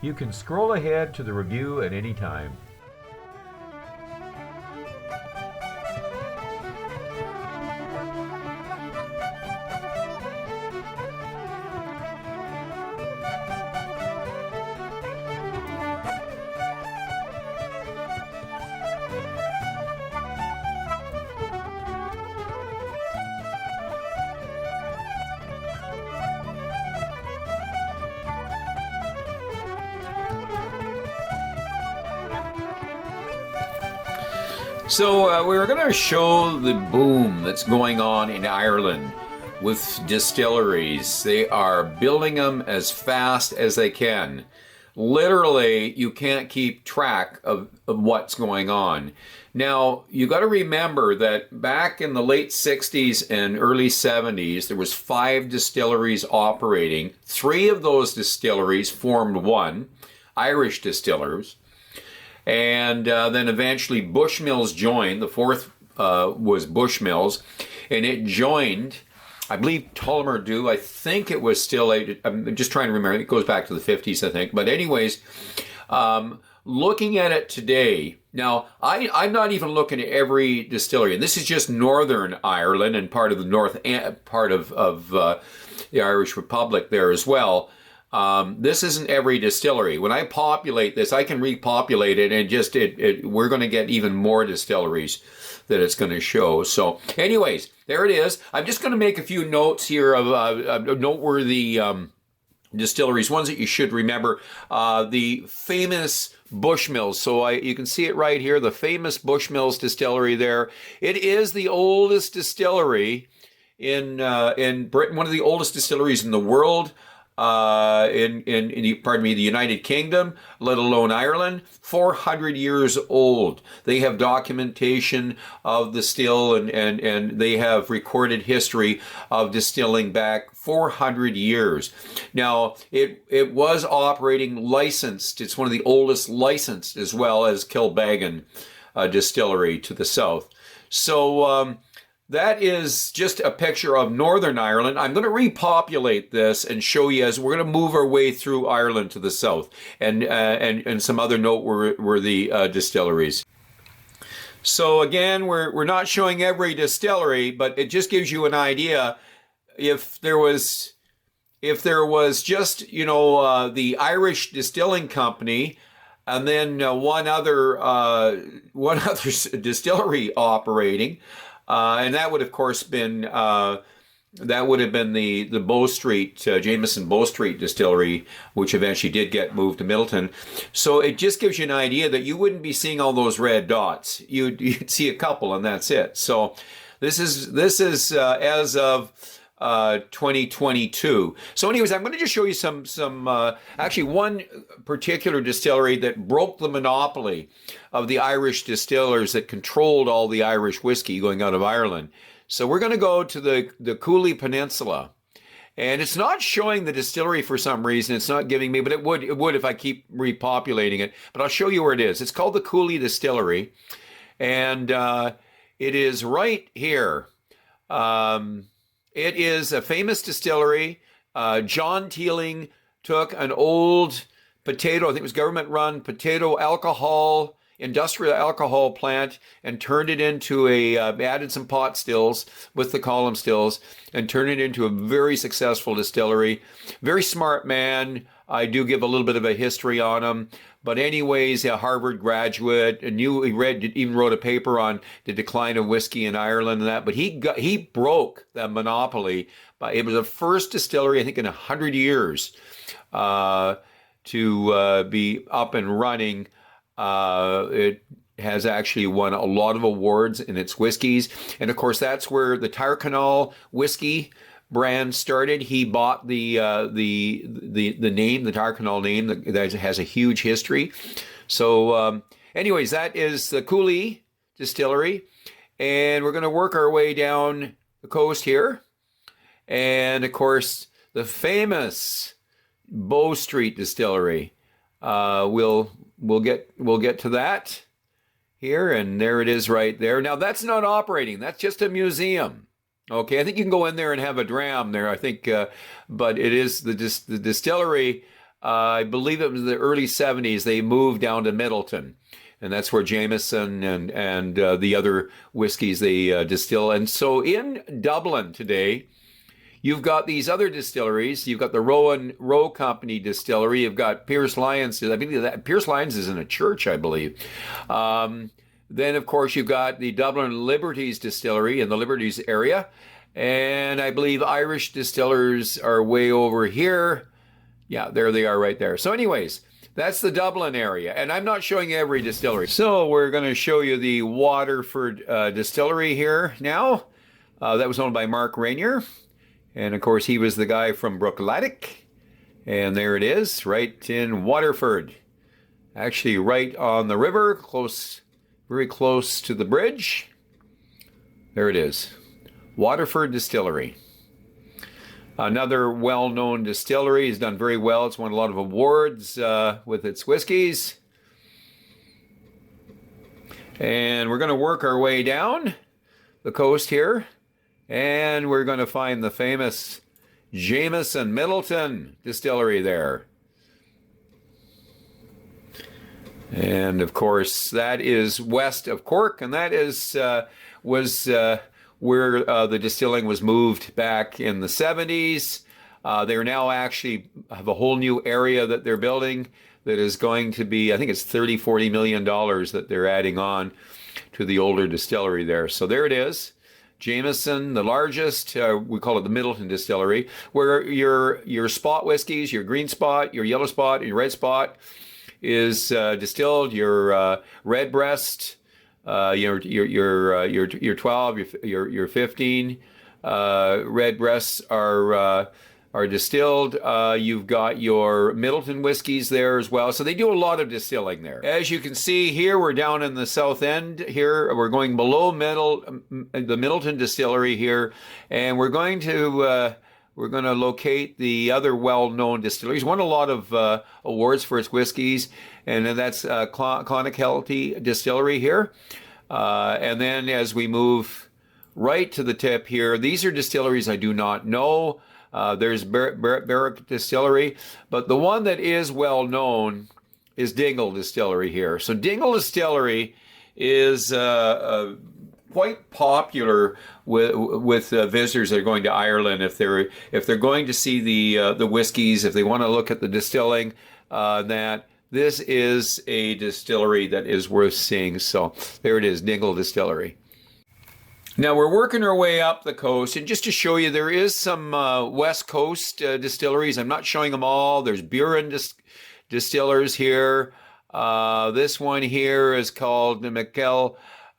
You can scroll ahead to the review at any time. So we're going to show the boom that's going on in Ireland with distilleries. They are building them as fast as they can. Literally, you can't keep track of what's going on. Now, you got to remember that back in the late 60s and early 70s, there was 5 distilleries operating. 3 of those distilleries formed one, Irish Distillers. And then eventually Bushmills joined. The 4th was Bushmills. And it joined, I believe, Tullamore. I think it was still, I'm just trying to remember. It goes back to the 50s, I think. But anyways, looking at it today, now I'm not even looking at every distillery. And this is just Northern Ireland and part of the north part of the Irish Republic there as well. This isn't every distillery. When I populate this, I can repopulate it and we're going to get even more distilleries that it's going to show. So anyways, there it is. I'm just going to make a few notes here of noteworthy distilleries, ones that you should remember. The famous Bushmills. So you can see it right here, the famous Bushmills distillery there. It is the oldest distillery in Britain, one of the oldest distilleries in the world. The United Kingdom, let alone Ireland, 400 years old. They have documentation of the still and they have recorded history of distilling back 400 years. Now, it was operating licensed. It's one of the oldest licensed, as well as Kilbeggan distillery to the south. So, that is just a picture of Northern Ireland. I'm going to repopulate this and show you as we're going to move our way through Ireland to the south and some other noteworthy distilleries. So again, we're not showing every distillery, but it just gives you an idea. If there was just the Irish Distilling Company, and then one other distillery operating. And that would, of course, been the Bow Street, Jameson Bow Street Distillery, which eventually did get moved to Midleton. So it just gives you an idea that you wouldn't be seeing all those red dots. You'd see a couple, and that's it. So this is as of 2022. So anyways, I'm going to just show you some actually one particular distillery that broke the monopoly of the Irish distillers that controlled all the Irish whiskey going out of Ireland. So we're going to go to the Cooley Peninsula. And it's not showing the distillery for some reason. It's not giving me, but it would if I keep repopulating it. But I'll show you where it is. It's called the Cooley Distillery. And it is right here. It is a famous distillery. John Teeling took an old potato, I think it was government-run potato alcohol, industrial alcohol plant, and turned it into added some pot stills with the column stills, and turned it into a very successful distillery. Very smart man. I do give a little bit of a history on him. But anyways, a Harvard graduate, even wrote a paper on the decline of whiskey in Ireland and that. But he broke the monopoly. It was the first distillery, I think, in 100 years to be up and running. It has actually won a lot of awards in its whiskeys. And of course, that's where the Tyrconnell whiskey brand started. He bought the name, the Tyrconnell name, that has a huge history. So anyways, that is the Cooley Distillery. And we're going to work our way down the coast here. And of course, the famous Bow Street Distillery. We'll get to that here, and there it is right there. Now that's not operating. That's just a museum. Okay, I think you can go in there and have a dram there. I think, but it is the distillery I believe it was the early 70s, they moved down to Midleton. And that's where Jameson and the other whiskeys they distill. And so in Dublin today, you've got these other distilleries. You've got the Rowe Company Distillery. You've got Pierce Lyons. I believe that Pierce Lyons is in a church, I believe. Then, of course, you've got the Dublin Liberties Distillery in the Liberties area. And I believe Irish Distillers are way over here. Yeah, there they are right there. So anyways, that's the Dublin area. And I'm not showing you every distillery. So we're going to show you the Waterford Distillery here now. That was owned by Mark Rainier. And of course, he was the guy from Brookladdick. And there it is, right in Waterford. Actually, right on the river, close, very close to the bridge. There it is, Waterford Distillery. Another well-known distillery. Has done very well. It's won a lot of awards with its whiskeys. And we're going to work our way down the coast here. And we're going to find the famous Jameson Midleton Distillery there. And of course, that is west of Cork, and that is where the distilling was moved back in the 70s. They're now actually have a whole new area that they're building that is going to be, I think it's $30-40 million that they're adding on to the older distillery there. So there it is. Jameson, the largest, we call it the Midleton Distillery, where your spot whiskeys, your green spot, your yellow spot, and your red spot is distilled. Your red breast, your 12, your 15 red breasts are distilled. You've got your Midleton whiskeys there as well. So they do a lot of distilling there. As you can see here, we're down in the south end here. We're going below the Midleton Distillery here, and we're going to locate the other well-known distilleries. Won a lot of awards for its whiskeys, and then that's Clonakilty Distillery here. And then as we move right to the tip here, these are distilleries I do not know. There's Berwick Distillery, but the one that is well known is Dingle Distillery here. So Dingle Distillery is quite popular with visitors that are going to Ireland if they're going to see the whiskeys, if they want to look at the distilling. That this is a distillery that is worth seeing. So there it is, Dingle Distillery. Now we're working our way up the coast, and just to show you, there is some West Coast distilleries. I'm not showing them all. There's Buren Distillers here. This one here is called the McKell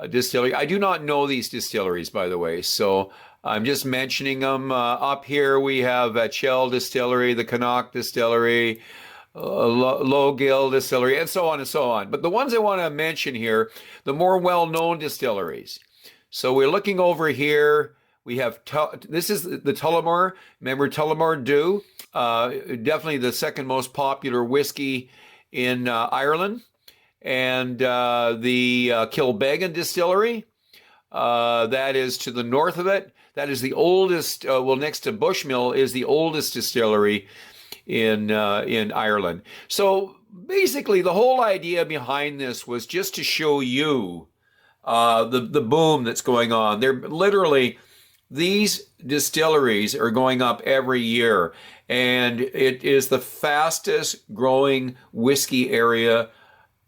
Distillery. I do not know these distilleries, by the way, so I'm just mentioning them. Up here we have Chell Distillery, the Connacht Distillery, Lowgill Distillery, and so on and so on. But the ones I want to mention here, the more well-known distilleries. So we're looking over here. We have, this is the Tullamore. Remember Tullamore Dew? Definitely the second most popular whiskey in Ireland. And the Kilbeggan Distillery, that is to the north of it. That is the oldest, well, next to Bushmill is the oldest distillery in Ireland. So basically the whole idea behind this was just to show you the boom that's going on. They're literally, these distilleries are going up every year, and it is the fastest growing whiskey area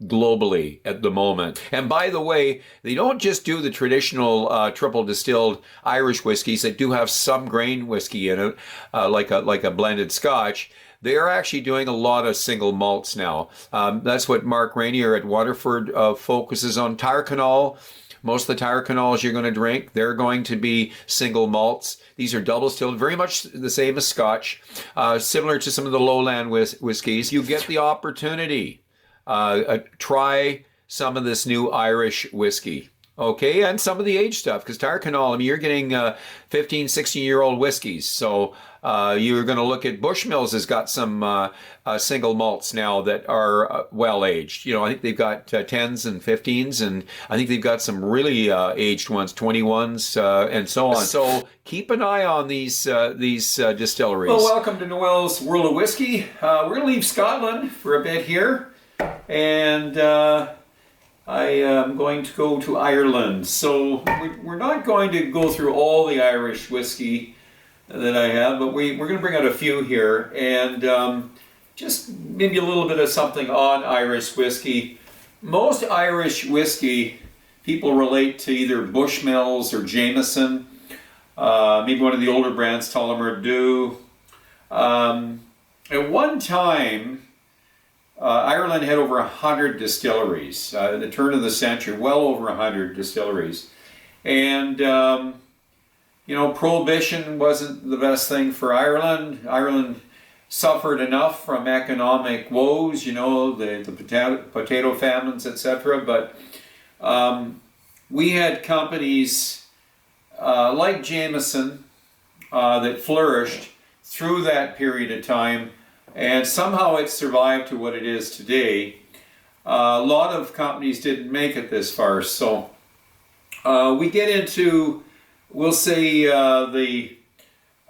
globally at the moment. And by the way, they don't just do the traditional triple distilled Irish whiskeys that do have some grain whiskey in it, like a blended Scotch. They're actually doing a lot of single malts now. That's what Mark Rainier at Waterford focuses on. Tyrconnell, most of the Tyrconnells you're going to drink, they're going to be single malts. These are double distilled, very much the same as Scotch. Similar to some of the lowland whiskies. You get the opportunity. Try some of this new Irish whiskey. Okay, and some of the age stuff, because Tyrconnell, I mean, you're getting 15, 16-year-old whiskeys. So you're going to look at Bushmills has got some single malts now that are well aged. You know, I think they've got 10s and 15s, and I think they've got some really aged ones, 21s, and so on. So keep an eye on these distilleries. Well, welcome to Noel's World of Whiskey. We're going to leave Scotland for a bit here, and I am going to go to Ireland. So we're not going to go through all the Irish whiskey that I have, but we're going to bring out a few here, and just maybe a little bit of something on Irish whiskey. Most Irish whiskey people relate to either Bushmills or Jameson, maybe one of the older brands, Tullamore Dew. At one time, Ireland had over 100 distilleries. At the turn of the century, well over 100 distilleries. And, you know, prohibition wasn't the best thing for Ireland. Ireland suffered enough from economic woes, you know, the potato famines, etc. But we had companies like Jameson that flourished through that period of time, and somehow it survived to what it is today. A lot of companies didn't make it this far, so we get into, we'll say, the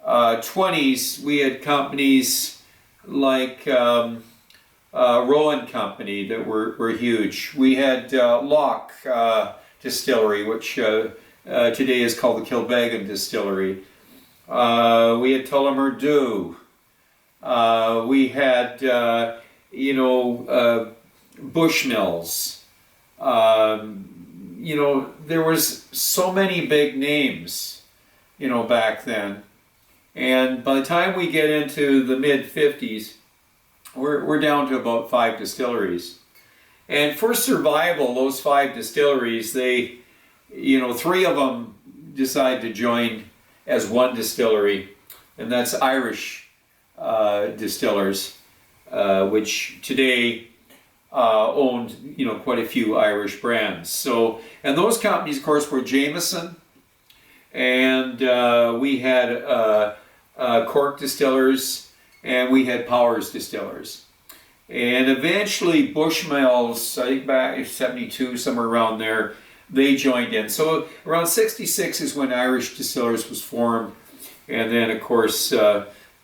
20s. We had companies like Rowan Company that were huge. We had Locke Distillery, which today is called the Kilbeggan Distillery. We had Tullamore Dew. We had, you know, Bushmills. You know, there was so many big names, you know, back then. And by the time we get into the mid-50s, we're down to about 5 distilleries. And for survival, those 5 distilleries, they, you know, 3 of them decide to join as one distillery, and that's Irish Distillers, which today owned, you know, quite a few Irish brands. So, and those companies, of course, were Jameson, and we had Cork Distillers, and we had Powers Distillers. And eventually Bushmills, I think back in 72, somewhere around there, they joined in. So around 66 is when Irish Distillers was formed. And then, of course,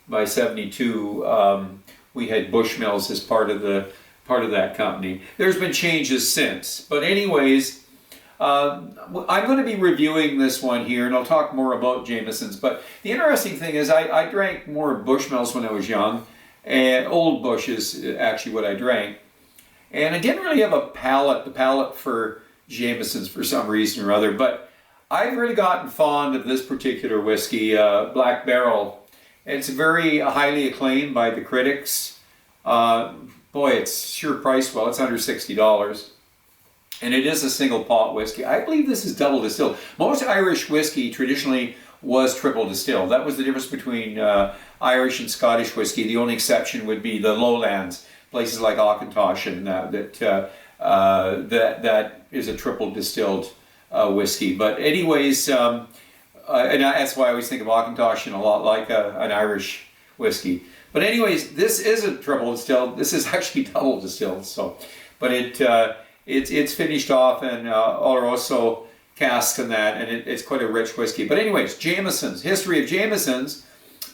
by 72, we had Bushmills as part of that company. There's been changes since. But anyways, I'm going to be reviewing this one here, and I'll talk more about Jameson's. But the interesting thing is I drank more Bushmills when I was young, and Old Bush is actually what I drank. And I didn't really have the palate for Jameson's for some reason or other, but I've really gotten fond of this particular whiskey, Black Barrel. It's very highly acclaimed by the critics. Boy, it's sure priced well. It's under $60. And it is a single pot whiskey. I believe this is double distilled. Most Irish whiskey traditionally was triple distilled. That was the difference between Irish and Scottish whiskey. The only exception would be the lowlands, places like Auchentoshan, that is a triple distilled whiskey. But anyways, and that's why I always think of Auchentoshan a lot like an Irish whiskey. But anyways, this isn't triple distilled. This is actually double distilled. So, but it's finished off in Oloroso cask and that, and it's quite a rich whiskey. But anyways, Jameson's, history of Jameson's.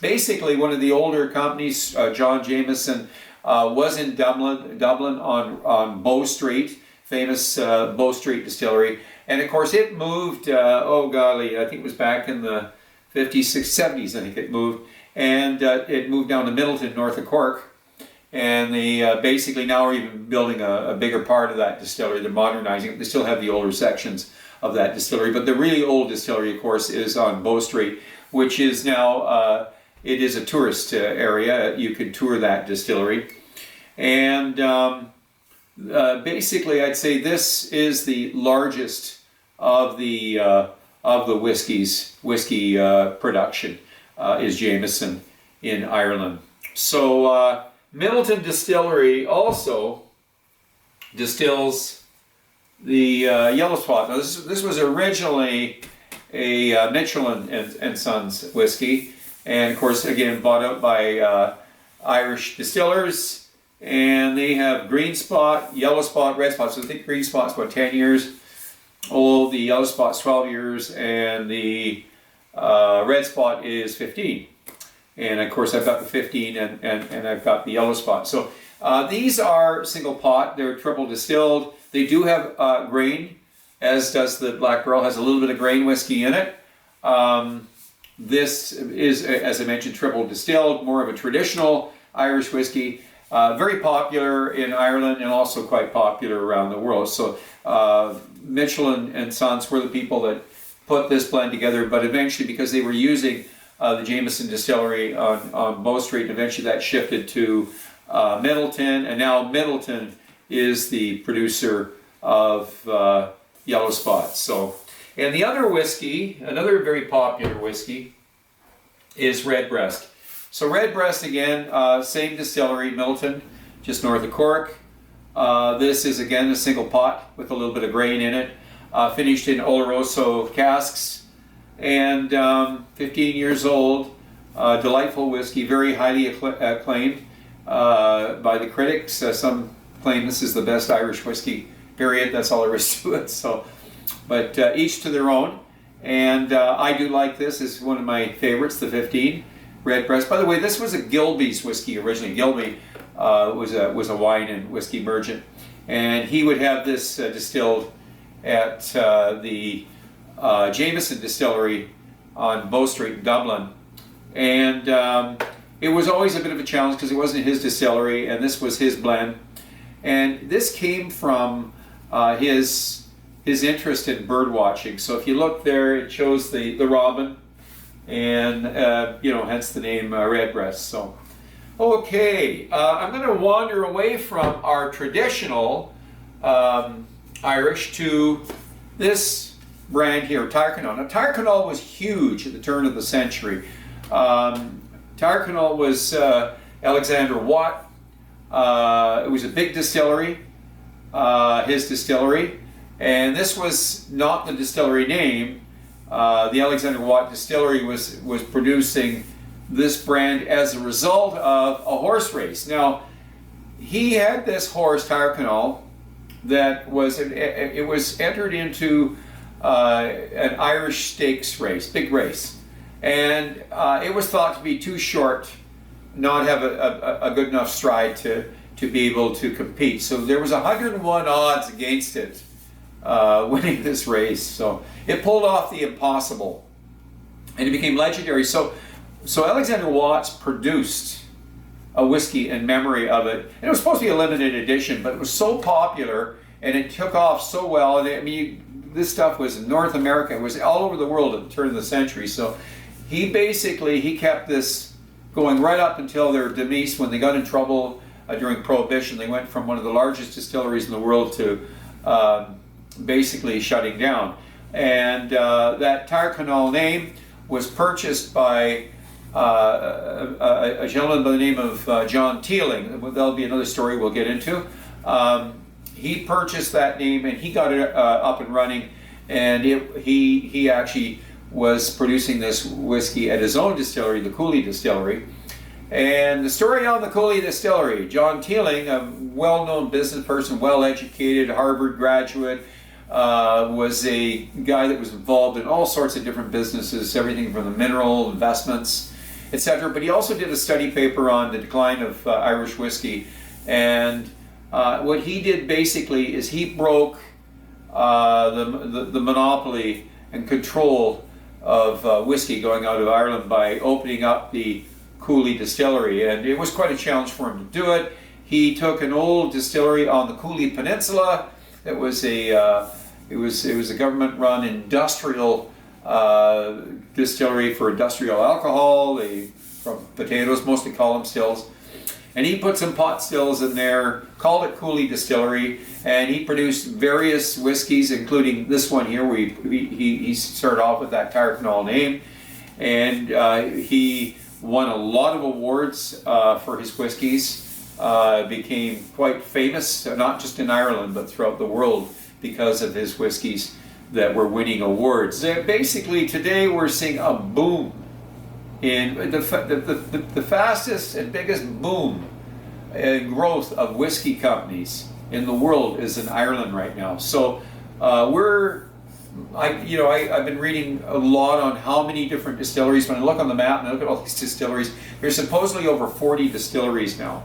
Basically, one of the older companies, John Jameson, was in Dublin on Bow Street, famous Bow Street Distillery. And of course it moved, oh golly, I think it was back in the 50s, 60s, 70s, I think it moved. And it moved down to Midleton, north of Cork. And they basically now are even building a bigger part of that distillery. They're modernizing it. They still have the older sections of that distillery. But the really old distillery, of course, is on Bow Street, which is now, it is a tourist area. You can tour that distillery. And basically, I'd say this is the largest of the whiskey production is Jameson in Ireland. So Midleton Distillery also distills yellow spot. Now this was originally a Michelin and Sons whiskey, and of course again bought out by Irish Distillers, and they have green spot, yellow spot, red spot. So I think green spot's about 10 years old, the yellow spot's 12 years, and the red spot is 15. And of course I've got the 15 and I've got the yellow spot. So these are single pot, they're triple distilled. They do have grain, as does the Black Barrel, has a little bit of grain whiskey in it. This is, as I mentioned, triple distilled, more of a traditional Irish whiskey. Very popular in Ireland and also quite popular around the world. So Michelin and Sons were the people that put this blend together, but eventually, because they were using the Jameson Distillery on Bow Street, and eventually that shifted to Midleton, and now Midleton is the producer of yellow spots. So, and the other whiskey, another very popular whiskey, is Redbreast. So Redbreast again, same distillery, Midleton, just north of Cork. This is again a single pot with a little bit of grain in it, finished in Oloroso casks, and 15 years old. Delightful whiskey, very highly acclaimed by the critics. Some claim this is the best Irish whiskey, period. That's all there is to it. So, but each to their own. And I do like this. It's one of my favorites, the 15 Redbreast. By the way, this was a Gilbey's whiskey originally. Gilbey was a wine and whiskey merchant, and he would have this distilled at the Jameson Distillery on Bow Street in Dublin. And it was always a bit of a challenge because it wasn't his distillery, and this was his blend. And this came from his interest in bird watching. So if you look there, it shows the robin, and hence the name Redbreast. So, okay, I'm going to wander away from our traditional Irish to this brand here, Tyrconnell. Now, Tyrconnell was huge at the turn of the century. Tyrconnell was Alexander Watt. It was a big distillery, his distillery, and this was not the distillery name. The Alexander Watt Distillery was producing this brand as a result of a horse race. Now, he had this horse, Tyrconnell, that was entered into an Irish stakes race, big race, and it was thought to be too short, not have a good enough stride to be able to compete. So there was 101 odds against it winning this race. So it pulled off the impossible, and it became legendary. So Alexander Watts produced a whiskey in memory of it, and it was supposed to be a limited edition, but it was so popular and it took off so well. And I mean, this stuff was in North America, it was all over the world at the turn of the century. So he kept this going right up until their demise, when they got in trouble during Prohibition. They went from one of the largest distilleries in the world to basically shutting down. And that Tyrconnell name was purchased by a gentleman by the name of John Teeling. That'll be another story we'll get into. He purchased that name and he got it up and running, and he actually was producing this whiskey at his own distillery, the Cooley Distillery. And the story on the Cooley Distillery: John Teeling, a well-known business person, well-educated, Harvard graduate, was a guy that was involved in all sorts of different businesses, everything from the mineral investments, etc. But he also did a study paper on the decline of Irish whiskey. And what he did basically is he broke the monopoly and control of whiskey going out of Ireland by opening up the Cooley Distillery, and it was quite a challenge for him to do it. He took an old distillery on the Cooley Peninsula that was a government-run industrial distillery for industrial alcohol. From potatoes, mostly column stills. And he put some pot stills in there, called it Cooley Distillery, and he produced various whiskeys, including this one here, where he started off with that Tyrconnell name. And he won a lot of awards for his whiskeys, became quite famous, not just in Ireland, but throughout the world because of his whiskies that were winning awards. Basically, today we're seeing a boom in the fastest and biggest boom and growth of whiskey companies in the world is in Ireland right now. So I've been reading a lot on how many different distilleries. When I look on the map and I look at all these distilleries, there's supposedly over 40 distilleries now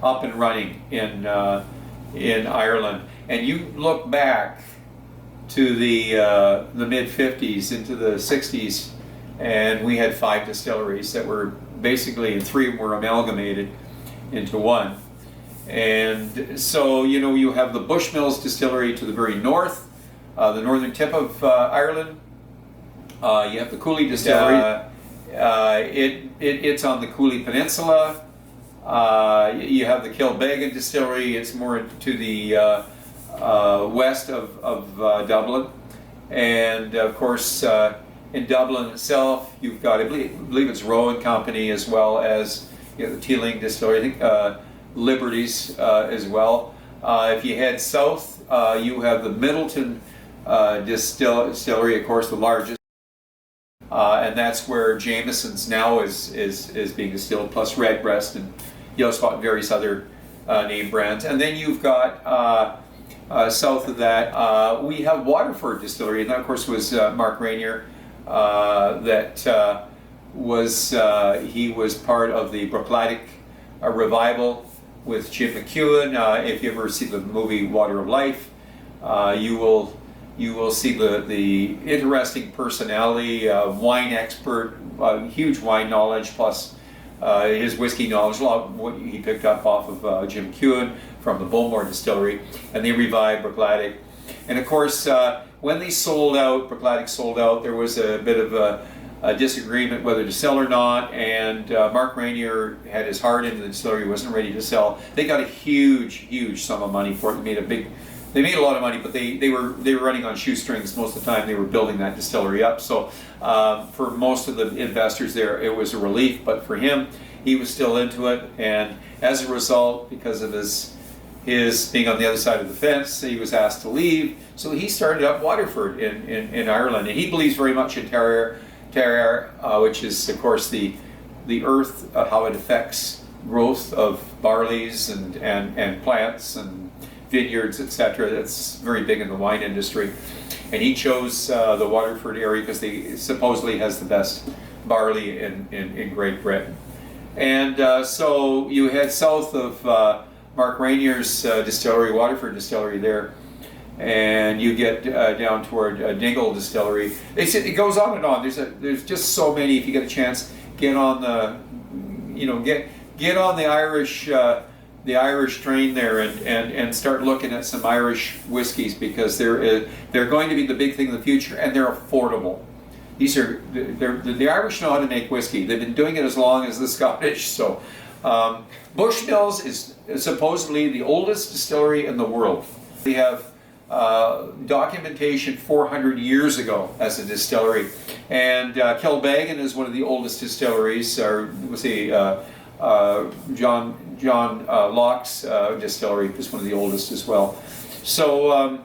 up and running in Ireland. And you look back to the mid-50s into the 60s, and we had 5 distilleries that were basically, and 3 of them were amalgamated into one. And so, you have the Bushmills Distillery to the very north, the northern tip of Ireland. You have the Cooley Distillery. It's on the Cooley Peninsula. You have the Kilbeggan Distillery. It's more to the west of Dublin. And of course, in Dublin itself, you've got, I believe it's Rowan Company, as well as the Teeling Distillery, I think Liberties as well. If you head south, you have the Midleton Distillery, of course, the largest, and that's where Jameson's now is being distilled, plus Redbreast and Yellow Spot and various other name brands. And then you've got south of that, we have Waterford Distillery, and that, of course, was Mark Rainier. He was part of the Brookladdick revival with Jim McEwen. If you ever see the movie Water of Life, you will see the interesting personality, wine expert, huge wine knowledge, plus his whiskey knowledge, a lot of what he picked up off of Jim McEwen from the Bowmore Distillery, and they revived Brookladdick. And of course, when they sold out, Brookladdick sold out, there was a bit of a disagreement whether to sell or not, and Mark Rainier had his heart in the distillery, wasn't ready to sell. They got a huge sum of money for it. They made a lot of money, but they were running on shoestrings most of the time. They were building that distillery up. So for most of the investors there, it was a relief. But for him, he was still into it, and as a result, because of his being on the other side of the fence, he was asked to leave. So he started up Waterford in Ireland, and he believes very much in terroir, which is, of course, the earth, how it affects growth of barleys and plants and vineyards, etc. That's very big in the wine industry. And he chose the Waterford area because they supposedly has the best barley in Great Britain. And so you head south of Mark Rainier's distillery, Waterford Distillery there, and you get down toward Dingle Distillery. It goes on and on. There's just so many. If you get a chance, get on the Irish train there and start looking at some Irish whiskies, because they're going to be the big thing in the future, and they're affordable. The Irish know how to make whiskey. They've been doing it as long as the Scottish. So Bushmills is supposedly the oldest distillery in the world. They have documentation 400 years ago as a distillery, and Kilbeggan is one of the oldest distilleries, or we'll say John Locke's distillery is one of the oldest as well. So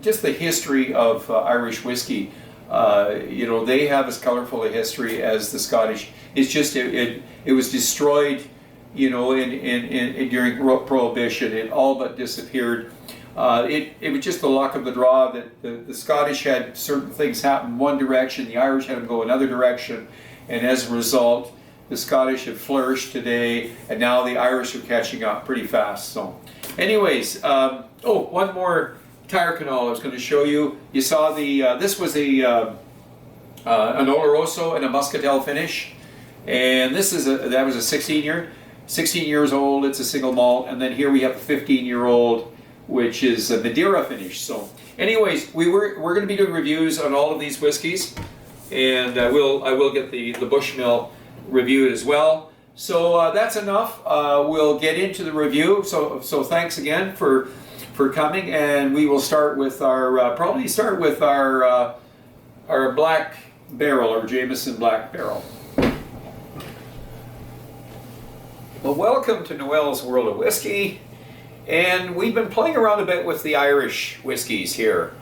just the history of Irish whiskey, they have as colorful a history as the Scottish. It's just it was destroyed, during Prohibition. It all but disappeared. It was just the luck of the draw that the Scottish had certain things happen one direction, the Irish had them go another direction, and as a result, the Scottish have flourished today, and now the Irish are catching up pretty fast. So, anyways, one more Tyrconnell I was going to show you. You saw this was an Oloroso and a Muscatel finish, and that was a 16 years old. It's a single malt, and then here we have a 15-year-old, which is a Madeira finish. So, anyways, we're going to be doing reviews on all of these whiskeys, and I will get the Bushmill reviewed as well. So that's enough. We'll get into the review. So thanks again for coming, and we will start with our our Black Barrel, or Jameson Black Barrel. Well, welcome to Noel's World of Whiskey, And we've been playing around a bit with the Irish whiskies here.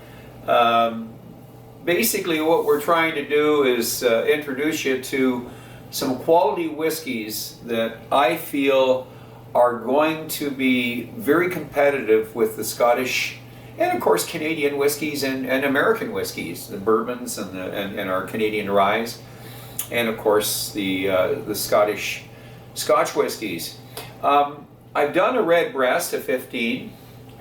Basically what we're trying to do is introduce you to some quality whiskies that I feel are going to be very competitive with the Scottish and of course Canadian whiskies and American whiskies, the bourbons and our Canadian ryes, and of course the Scotch whiskies. I've done a red breast, a 15,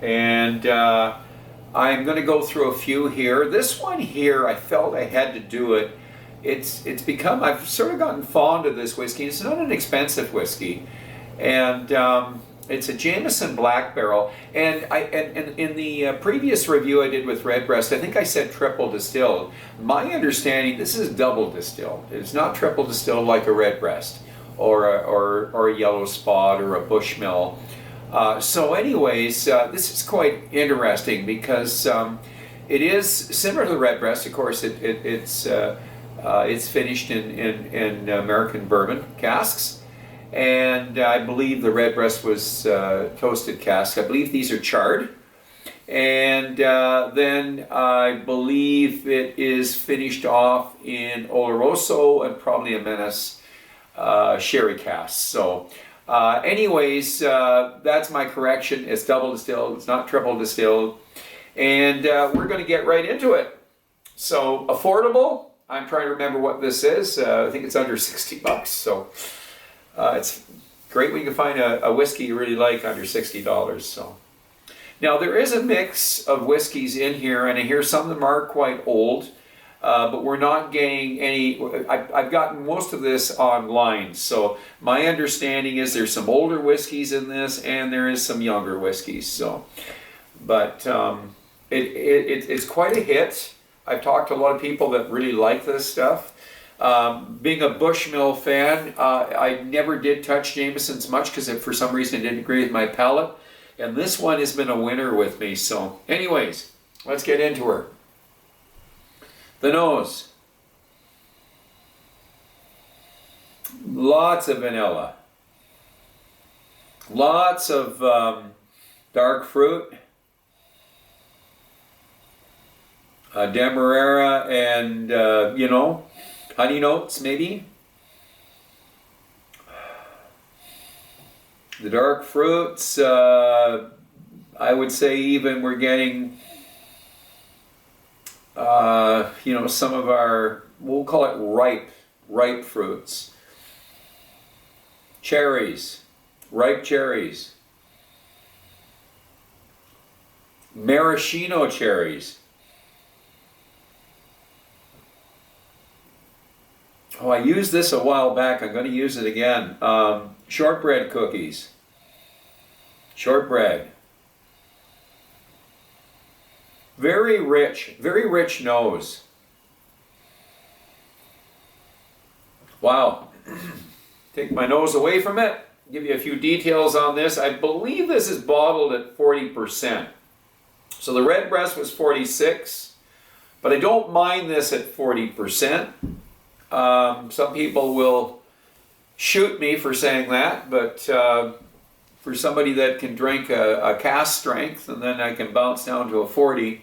and I'm going to go through a few here. This one here, I felt I had to do it. It's become, I've sort of gotten fond of this whiskey. It's not an expensive whiskey, and it's a Jameson Black Barrel. And in the previous review I did with red breast, I think I said triple distilled. My understanding, this is double distilled. It's not triple distilled like a red breast or a yellow spot or a Bushmill. So anyways, this is quite interesting because it is similar to the red breast. Of course, it's finished in American bourbon casks, and I believe the red breast was toasted cask. I believe these are charred, and then I believe it is finished off in Oloroso and probably a Menace sherry cask. So anyways, that's my correction. It's double distilled, it's not triple distilled, and we're going to get right into it. So affordable, I'm trying to remember what this is. I think it's under 60 bucks, so it's great when you can find a whiskey you really like under $60. So now there is a mix of whiskeys in here, and I hear some of them are quite old. But we're not getting any. I've gotten most of this online, so my understanding is there's some older whiskeys in this, and there is some younger whiskeys. So, but it's quite a hit. I've talked to a lot of people that really like this stuff. Being a Bushmill fan, I never did touch Jameson's much because for some reason it didn't agree with my palate, and this one has been a winner with me. So, anyways, let's get into her. The nose, lots of vanilla, lots of dark fruit, demerara and honey notes maybe. The dark fruits, I would say even we're getting some of our, we'll call it ripe fruits. Cherries, ripe cherries. Maraschino cherries. Oh, I used this a while back. I'm going to use it again. Shortbread cookies. Shortbread. Very rich nose. Wow. Take my nose away from it. Give you a few details on this. I believe this is bottled at 40%. So the red breast was 46, but I don't mind this at 40%. Some people will shoot me for saying that, but for somebody that can drink a cask strength and then I can bounce down to a 40.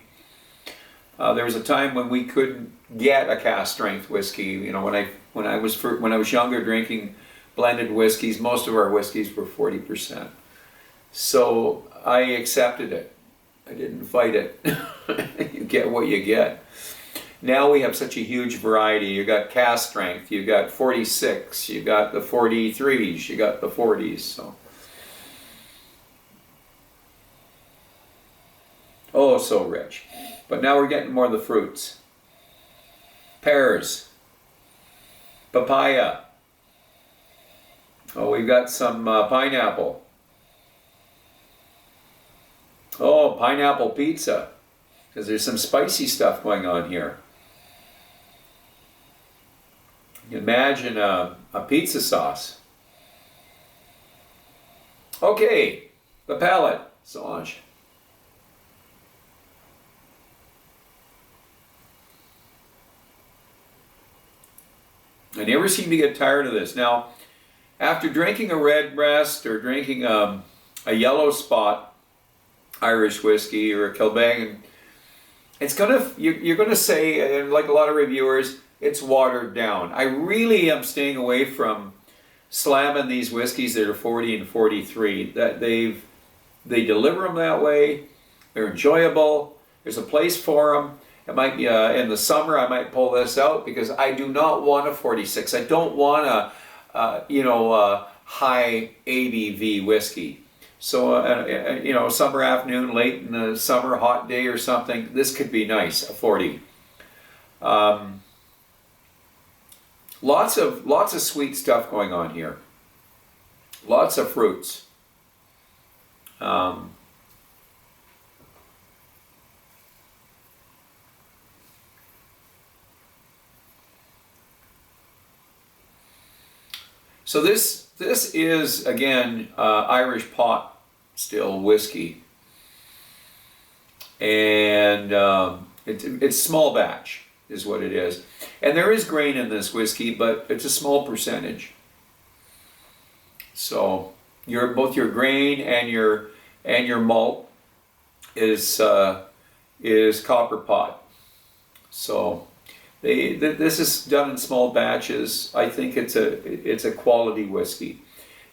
There was a time when we couldn't get a cask strength whiskey. When I was younger drinking blended whiskeys, most of our whiskeys were 40%. So I accepted it. I didn't fight it. You get what you get. Now we have such a huge variety. You got cask strength, you got 46, you got the 43s, you got the 40s. So. Oh, so rich. But now we're getting more of the fruits. Pears. Papaya. Oh, we've got some pineapple. Oh, pineapple pizza. Because there's some spicy stuff going on here. Imagine a pizza sauce. Okay, the palate. Sláinte. I never seem to get tired of this. Now, after drinking a red breast or drinking a yellow spot, Irish whiskey or a Kilbeggan, it's gonna you're gonna say, and like a lot of reviewers, it's watered down. I really am staying away from slamming these whiskeys that are 40 and 43. That they deliver them that way. They're enjoyable. There's a place for them. It might be in the summer. I might pull this out because I do not want a 46. I don't want a high ABV whiskey. So summer afternoon, late in the summer, hot day or something, this could be nice. A 40. Lots of sweet stuff going on here. Lots of fruits. So this is again Irish pot still whiskey, and it's small batch is what it is, and there is grain in this whiskey, but it's a small percentage. So both your grain and your malt is copper pot. So this is done in small batches. I think it's a quality whiskey,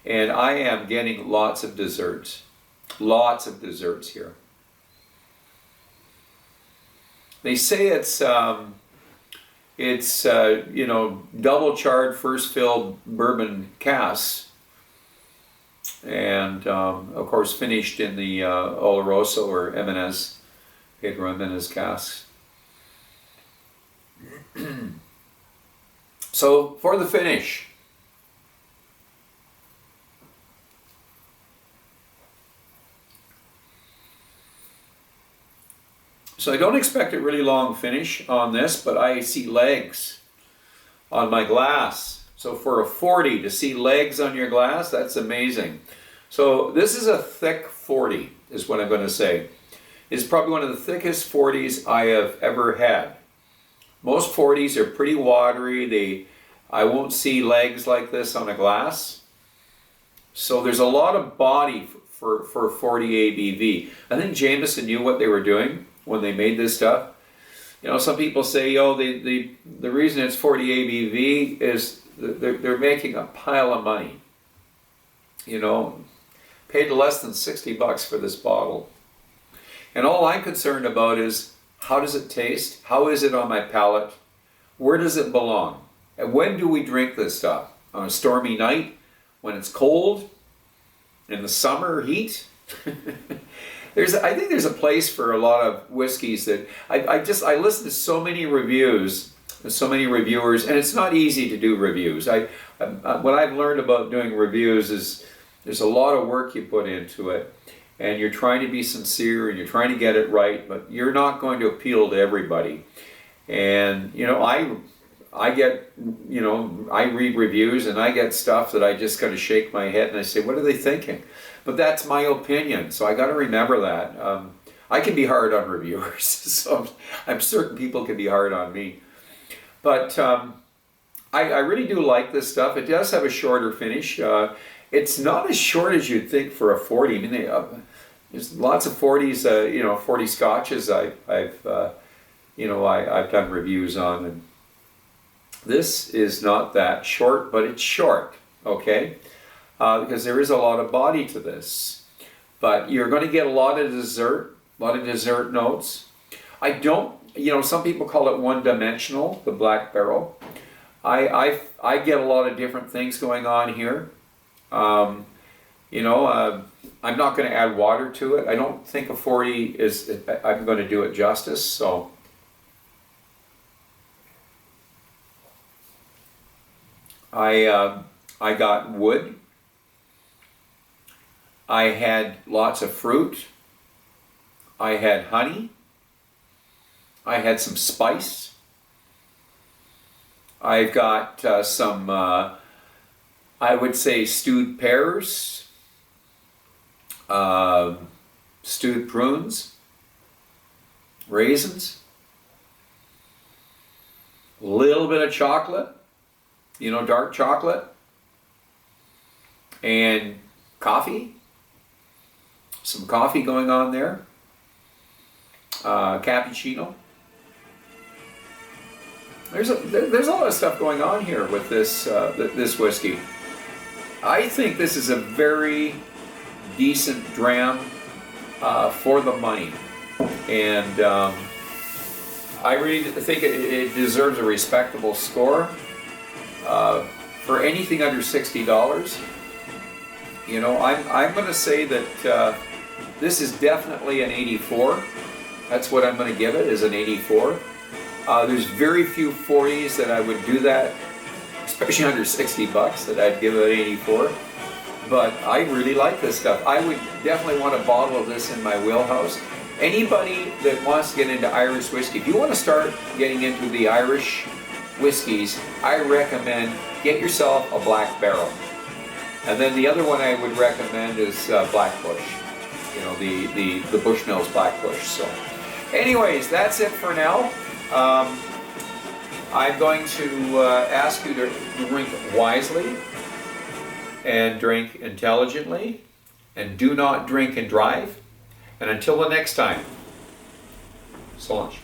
and I am getting lots of desserts here. They say it's double charred first filled bourbon casks, and of course finished in the Oloroso or M&S, Pedro M&S casks. So for the finish, so I don't expect a really long finish on this, but I see legs on my glass. So for a 40 to see legs on your glass, that's amazing. So this is a thick 40 is what I'm going to say. It's probably one of the thickest 40s I have ever had. Most 40s are pretty watery. I won't see legs like this on a glass. So there's a lot of body for 40 ABV. I think Jameson knew what they were doing when they made this stuff. Some people say, the reason it's 40 ABV is they're making a pile of money. Paid less than $60 for this bottle. And all I'm concerned about is, how does it taste? How is it on my palate? Where does it belong? And when do we drink this stuff? On a stormy night? When it's cold? In the summer heat? I think there's a place for a lot of whiskeys that I listen to so many reviews, so many reviewers, and it's not easy to do reviews. What I've learned about doing reviews is there's a lot of work you put into it. And you're trying to be sincere and you're trying to get it right, but you're not going to appeal to everybody. And I get, I read reviews and I get stuff that I just kind of shake my head and I say, what are they thinking? But that's my opinion, so I got to remember that. I can be hard on reviewers, so I'm certain people can be hard on me. But I really do like this stuff. It does have a shorter finish. It's not as short as you'd think for a 40. I mean, there's lots of 40s, 40 Scotches I've done reviews on, and this is not that short, but it's short, okay? Because there is a lot of body to this. But you're going to get a lot of dessert notes. I don't, some people call it one-dimensional, the Black Barrel. I get a lot of different things going on here. I'm not going to add water to it. I don't think a 40 I'm going to do it justice, so. I got wood. I had lots of fruit. I had honey. I had some spice. I've got some, I would say, stewed pears, stewed prunes, raisins, a little bit of chocolate, dark chocolate, and coffee. Some coffee going on there. Cappuccino. There's a lot of stuff going on here with this this whiskey. I think this is a very decent dram for the money, and I really think it deserves a respectable score for anything under $60. You know, I'm going to say that this is definitely an 84. That's what I'm going to give it, is an 84. There's very few 40s that I would do that, especially under $60, that I'd give it an 84. But I really like this stuff. I would definitely want a bottle of this in my wheelhouse. Anybody that wants to get into Irish whiskey, if you want to start getting into the Irish whiskies, I recommend get yourself a Black Barrel. And then the other one I would recommend is Black Bush. You know, the Bushmills Black Bush. So, anyways, that's it for now. I'm going to ask you to drink wisely and drink intelligently, and do not drink and drive. And until the next time, so much.